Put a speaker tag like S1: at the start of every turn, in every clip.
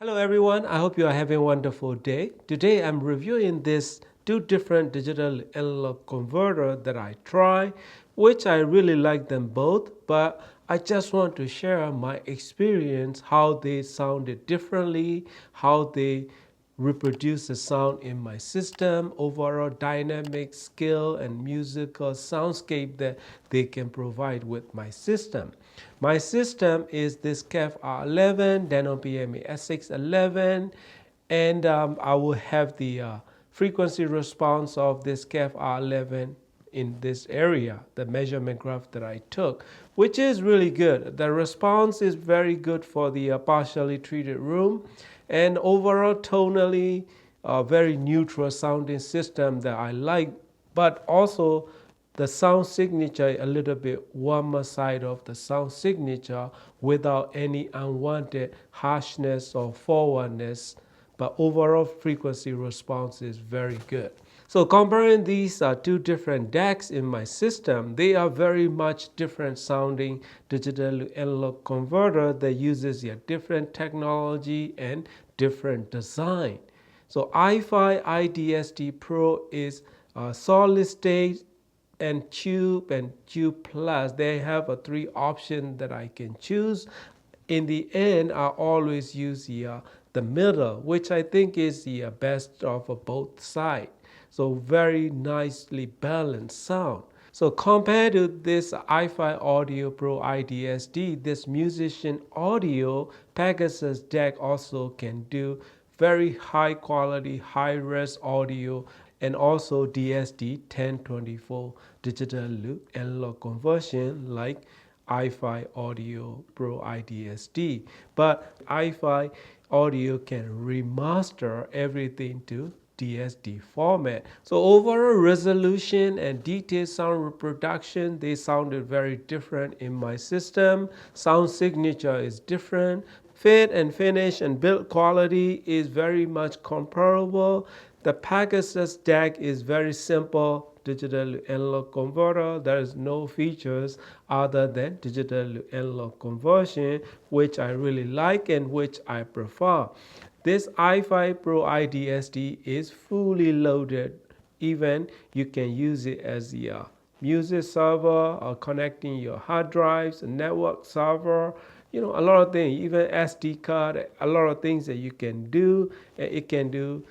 S1: Hello everyone, I hope you are having a wonderful day. Today I'm reviewing this two different digital analog converter that I try, which I really like them both, but I just want to share my experience, how they sounded differently, how they reproduce the sound in my system, overall dynamic skill and musical soundscape that they can provide with my system. My system is this CAF R11, Denon PME S611, and I will have the frequency response of this CAF R11 in this area, the measurement graph that I took, which is really good. The response is very good for the partially treated room, and overall tonally very neutral sounding system that I like, but also the sound signature a little bit warmer side of the sound signature without any unwanted harshness or forwardness, but overall frequency response is very good. So comparing these two different DACs in my system, they are very much different sounding digital analog converter that uses a different technology and different design. So i5 iDSD Pro is solid state and tube plus. They have a three option that I can choose. In the end, I always use the middle, which I think is the best of both sides. So very nicely balanced sound. So compared to this i5 Audio Pro iDSD, this musician audio Pegasus DAC also can do very high quality, high res audio, and also DSD 1024 digital loop analog conversion like i5 Audio Pro iDSD. But i5 Audio can remaster everything to DSD format. So overall resolution and detailed sound reproduction, they sounded very different in my system. Sound signature is different. Fit and finish and build quality is very much comparable. The Pegasus DAC is very simple digital analog converter. There is no features other than digital analog conversion, which I really like and which I prefer. This i5 Pro iDSD is fully loaded. Even you can use it as the music server or connecting your hard drives, a network server, a lot of things, even SD card, a lot of things that you can do. It can do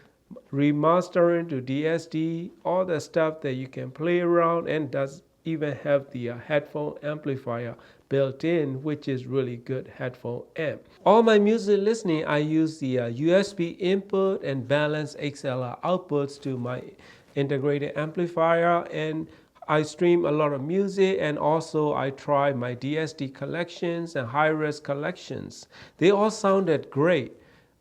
S1: remastering to DSD, all the stuff that you can play around, and does even have the headphone amplifier built in, which is really good headphone amp. All my music listening, I use the USB input and balanced XLR outputs to my integrated amplifier, and I stream a lot of music, and also I try my DSD collections and high-res collections. They all sounded great.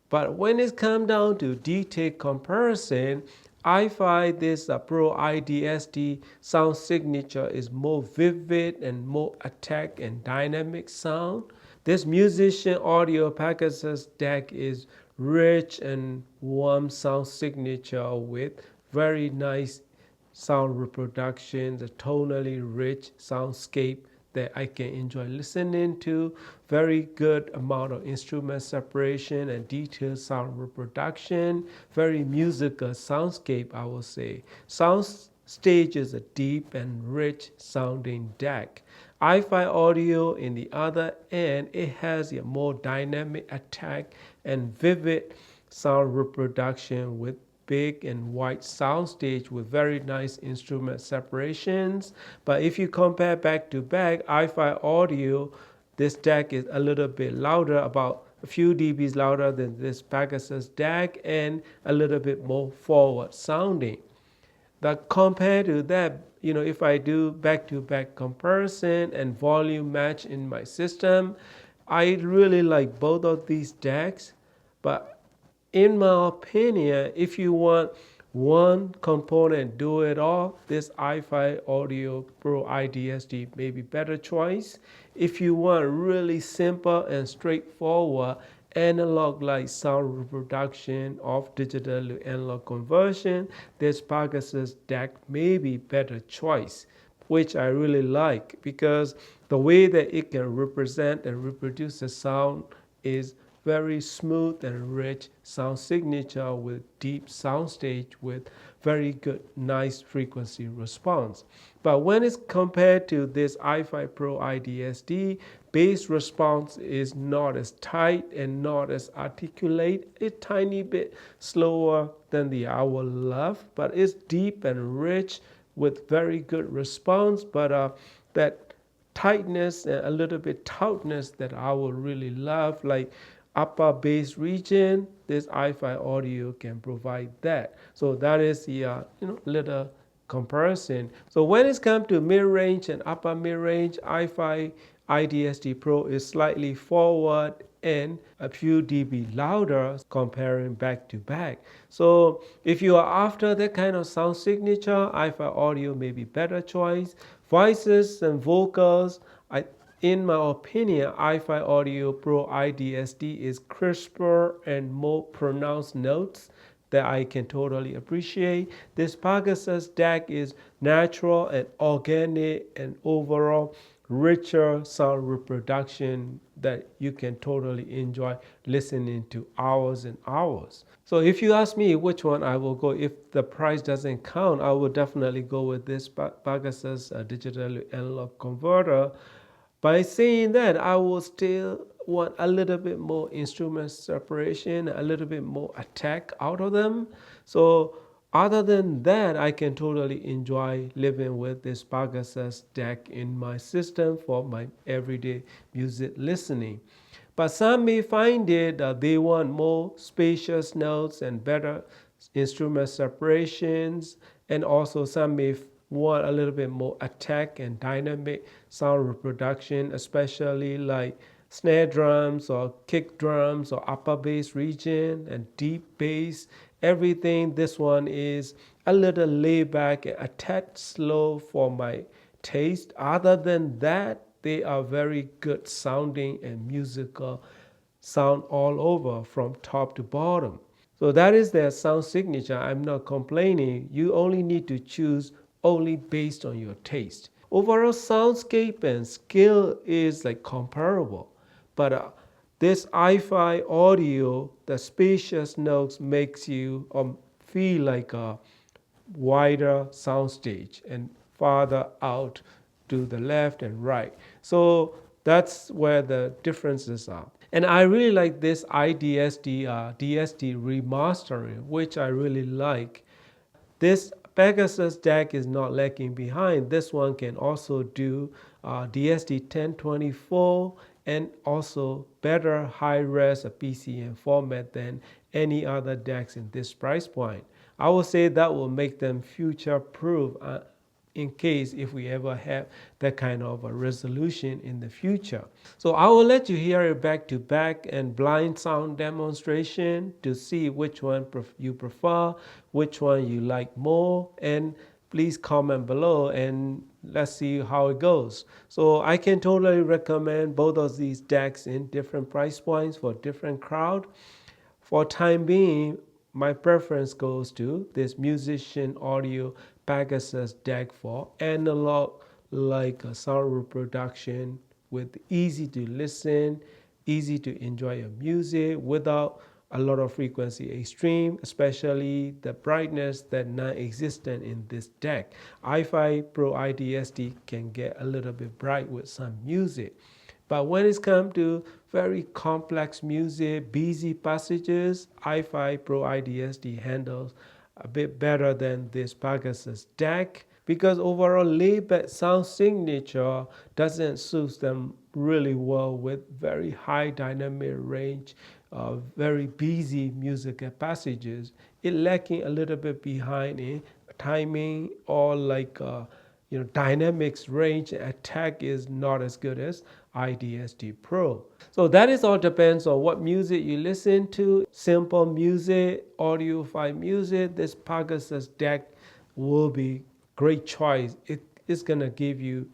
S1: But when it comes down to detailed comparison, I find this Pro iDSD sound signature is more vivid and more attack and dynamic sound. This musician audio Pegasus DAC is rich and warm sound signature with very nice sound reproduction, the tonally rich soundscape that I can enjoy listening to. Very good amount of instrument separation and detailed sound reproduction. Very musical soundscape, I will say. Sound stage is a deep and rich sounding DAC. i5 Audio in the other end, it has a more dynamic attack and vivid sound reproduction with big and wide soundstage with very nice instrument separations. But if you compare back to back, i5 Audio, this DAC is a little bit louder, about a few dBs louder than this Pegasus DAC, and a little bit more forward sounding. But compared to that, if I do back-to-back comparison and volume match in my system, I really like both of these DACs. But in my opinion, if you want one component do it all, this i5 Audio Pro iDSD may be better choice. If you want really simple and straightforward analog like sound reproduction of digital to analog conversion, this Pegasus DAC may be better choice, which I really like because the way that it can represent and reproduce the sound is very smooth and rich sound signature with deep soundstage with very good, nice frequency response. But when it's compared to this i5 Pro iDSD, bass response is not as tight and not as articulate. It's a tiny bit slower than the I would love, but it's deep and rich with very good response. But that tightness and a little bit tautness that I would really love, like upper bass region, this i5 audio can provide that. So that is the little comparison. So when it's come to mid-range and upper mid-range, i5 iDSD Pro is slightly forward and a few dB louder comparing back to back. So if you are after that kind of sound signature, i5 audio may be better choice. Voices and vocals, in my opinion, i5 Audio Pro iDSD is crisper and more pronounced notes that I can totally appreciate. This Pegasus DAC is natural and organic and overall richer sound reproduction that you can totally enjoy listening to hours and hours. So if you ask me which one I will go, if the price doesn't count, I will definitely go with this Pegasus digital analog converter. By saying that, I will still want a little bit more instrument separation, a little bit more attack out of them. So other than that, I can totally enjoy living with this Pegasus DAC in my system for my everyday music listening. But some may find it they want more spacious notes and better instrument separations, and also some may want a little bit more attack and dynamic sound reproduction, especially like snare drums or kick drums or upper bass region and deep bass. Everything, this one is a little laid back and a tad slow for my taste. Other than that, they are very good sounding and musical sound all over from top to bottom. So that is their sound signature. I'm not complaining. You only need to choose only based on your taste. Overall soundscape and skill is like comparable, but this i5 audio, the spacious notes makes you feel like a wider soundstage and farther out to the left and right. So that's where the differences are. And I really like this iDSD DSD remastering, which I really like. This Pegasus DAC is not lagging behind. This one can also do DSD 1024 and also better high-res PCM format than any other DACs in this price point. I would say that will make them future-proof in case if we ever have that kind of a resolution in the future. So I will let you hear it back to back and blind sound demonstration to see which one you prefer, which one you like more, and please comment below and let's see how it goes. So I can totally recommend both of these DACs in different price points for different crowd. For time being, my preference goes to this musician audio Pegasus DAC for analog like a sound reproduction with easy to listen, easy to enjoy your music without a lot of frequency extreme, especially the brightness that non-existent in this DAC. i5 Pro iDSD can get a little bit bright with some music. But when it's come to very complex music, busy passages, i5 Pro iDSD handles a bit better than this Pegasus DAC because overall laid-back sound signature doesn't suit them really well with very high dynamic range, very busy musical passages. It lacking a little bit behind in timing or like dynamics range attack is not as good as iDSD Pro. So that is all depends on what music you listen to. Simple music, audiophile music, this Pegasus DAC will be great choice. It is gonna give you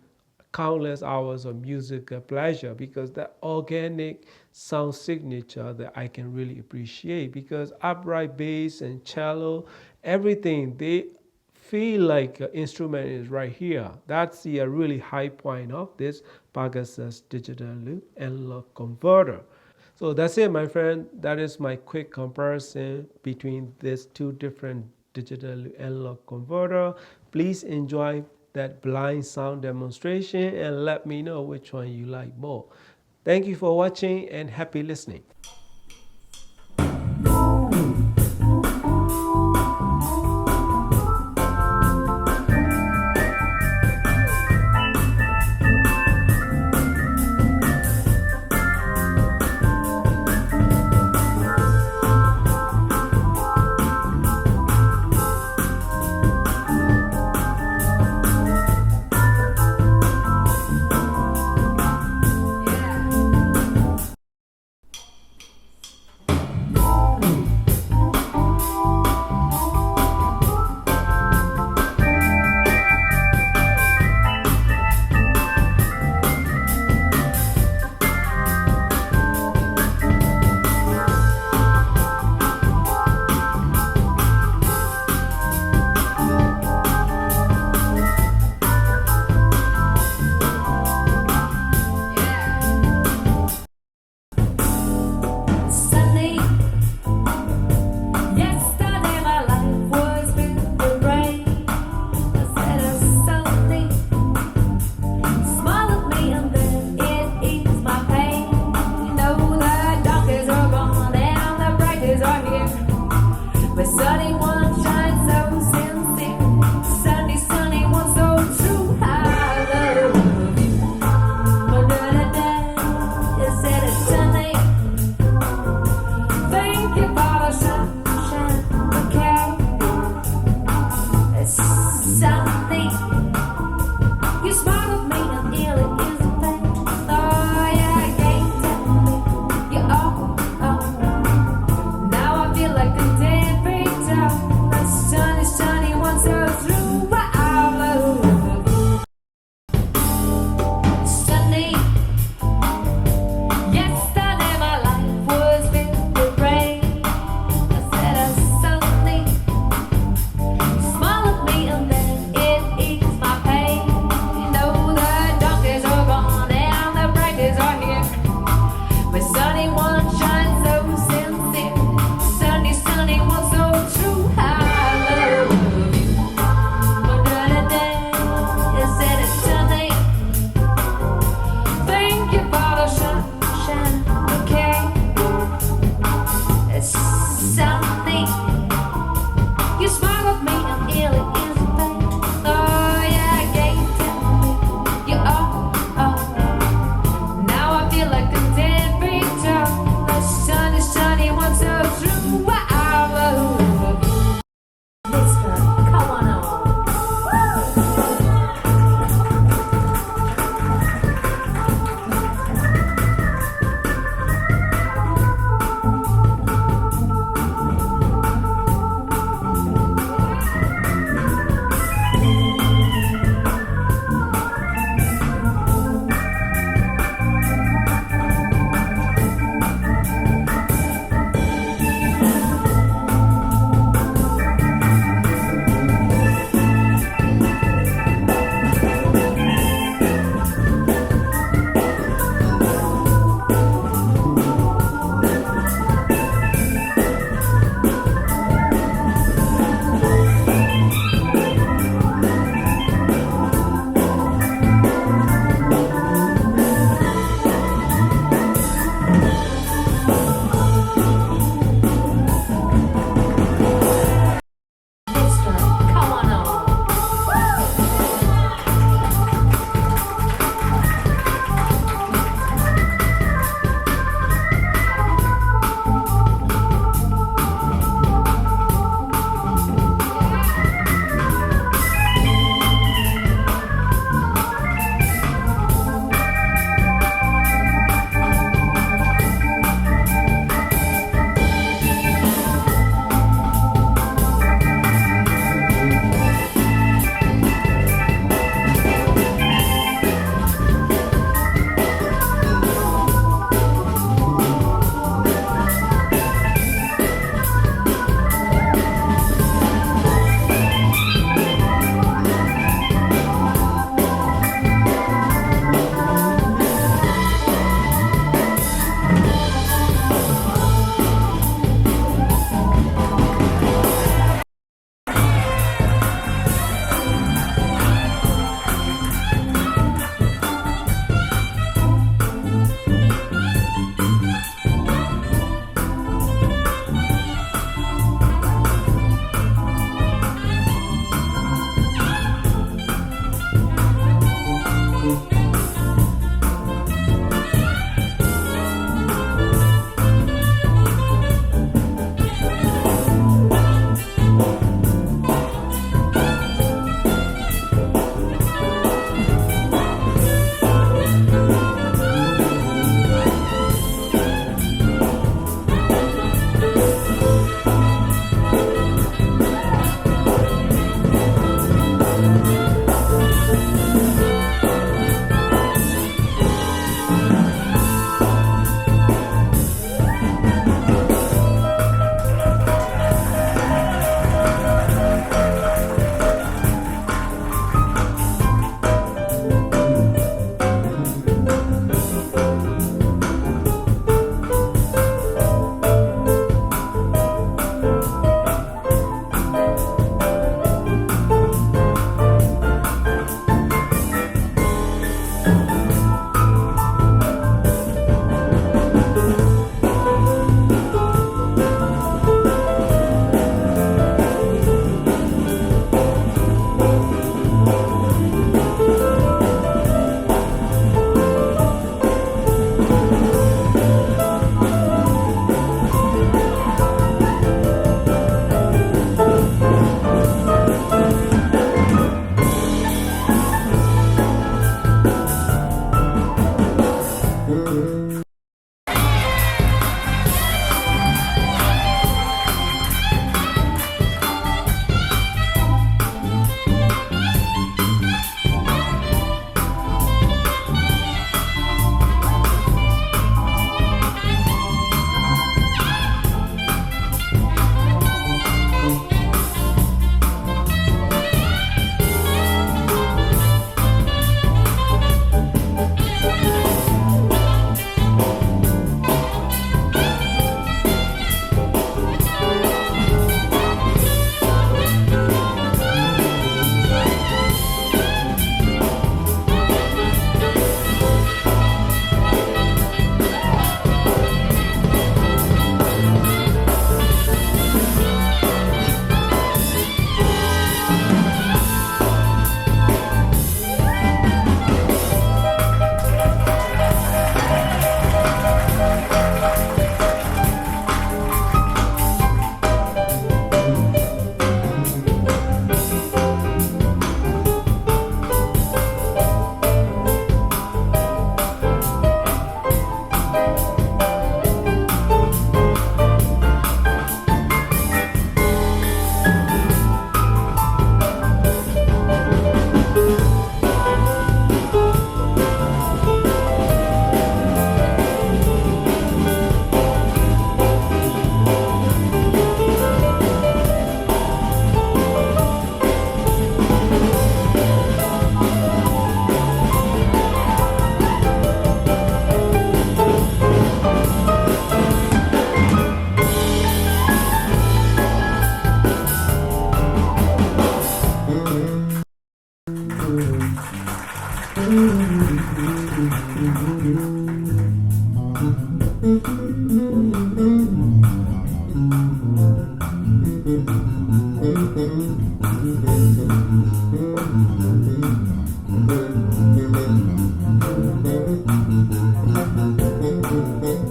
S1: countless hours of musical pleasure because the organic sound signature that I can really appreciate because upright bass and cello, everything, they feel like an instrument is right here. That's the really high point of this Pegasus digital analog converter. So that's it, my friend. That is my quick comparison between these two different digital analog converter. Please enjoy that blind sound demonstration and let me know which one you like more. Thank you for watching and happy listening.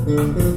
S2: Thank you.